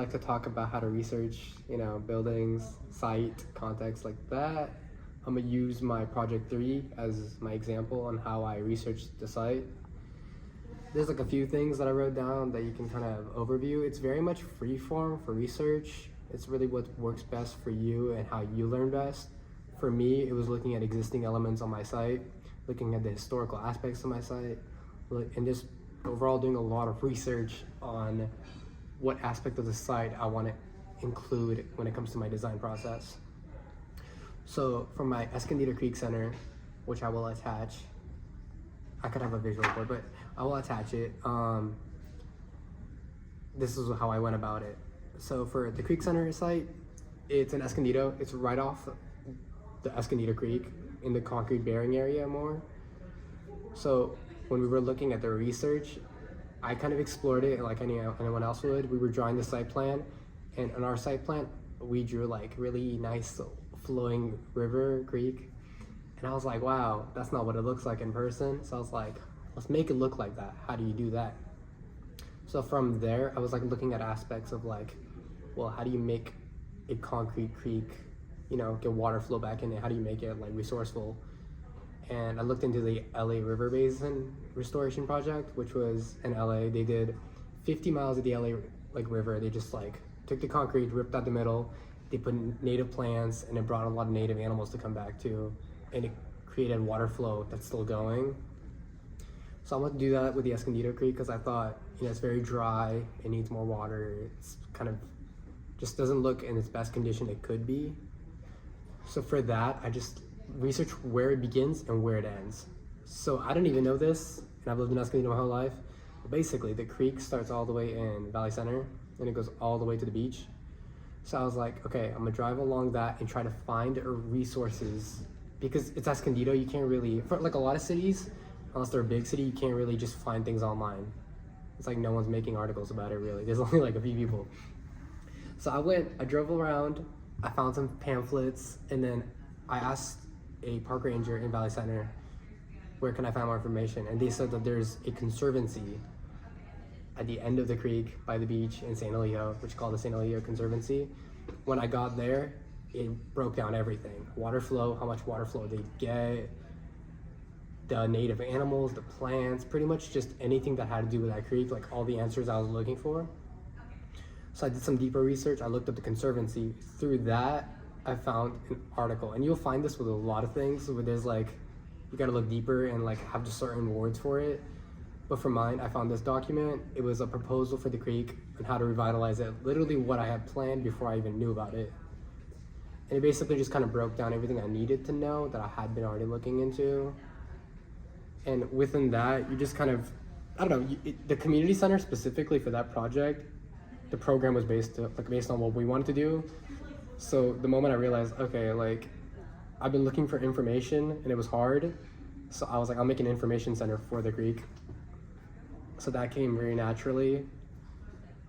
I like to talk about how to research, buildings, site, context like that. I'm gonna use my project 3 as my example on how I researched the site. There's like a few things that I wrote down that you can kind of overview. It's very much free form for research. It's really what works best for you and how you learn best. For me, it was looking at existing elements on my site, looking at the historical aspects of my site, and just overall doing a lot of research on what aspect of the site I want to include when it comes to my design process. So for my Escondido Creek Center, which I will attach, I could have a visual board, but I will attach it. This is how I went about it. So for the Creek Center site, it's in Escondido. It's right off the Escondido Creek in the concrete bearing area more. So when we were looking at the research, I kind of explored it like anyone else would. We were drawing the site plan, and on our site plan, we drew like really nice flowing river, creek. And I was like, wow, that's not what it looks like in person. So I was like, let's make it look like that. How do you do that? So from there, I was like looking at aspects of like, well, how do you make a concrete creek, get water flow back in it? How do you make it like resourceful? And I looked into the LA River Basin Restoration Project, which was in LA. They did 50 miles of the LA river. They just took the concrete, ripped out the middle. They put native plants, and it brought a lot of native animals to come back too. And it created water flow that's still going. So I want to do that with the Escondido Creek because I thought, it's very dry. It needs more water. It's kind of just doesn't look in its best condition it could be. So for that, I just research where it begins and where it ends. So I didn't even know this, and I've lived in Escondido my whole life. But basically, the creek starts all the way in Valley Center, and it goes all the way to the beach. So I was like, okay, I'm gonna drive along that and try to find resources, because it's Escondido. You can't really, for like a lot of cities, unless they're a big city, you can't really just find things online. It's like no one's making articles about it really. There's only like a few people. So I drove around, I found some pamphlets, and then I asked a park ranger in Valley Center, where can I find more information? And they said that there's a conservancy at the end of the creek by the beach in St. Elio, which is called the St. Elio Conservancy. When I got there, it broke down everything. Water flow, how much water flow they get, the native animals, the plants, pretty much just anything that had to do with that creek, like all the answers I was looking for. So I did some deeper research. I looked up the conservancy. Through that, I found an article, and you'll find this with a lot of things where there's you gotta look deeper and have just certain words for it. But for mine, I found this document. It was a proposal for the creek and how to revitalize it, literally what I had planned before I even knew about it. And it basically just kind of broke down everything I needed to know that I had been already looking into. And within that, you just kind of, I don't know, the community center specifically for that project, the program was based on what we wanted to do. So the moment I realized, okay, I've been looking for information and it was hard. So I was like, I'll make an information center for the creek. So that came very naturally.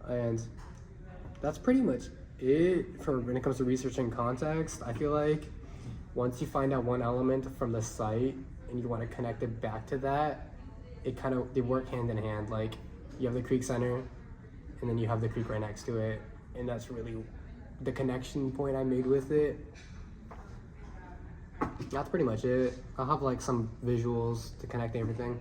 And that's pretty much it for when it comes to researching context. I feel like once you find out one element from the site and you want to connect it back to that, they work hand in hand. Like you have the creek center and then you have the creek right next to it. And that's really the connection point I made with it. That's pretty much it. I'll have some visuals to connect everything.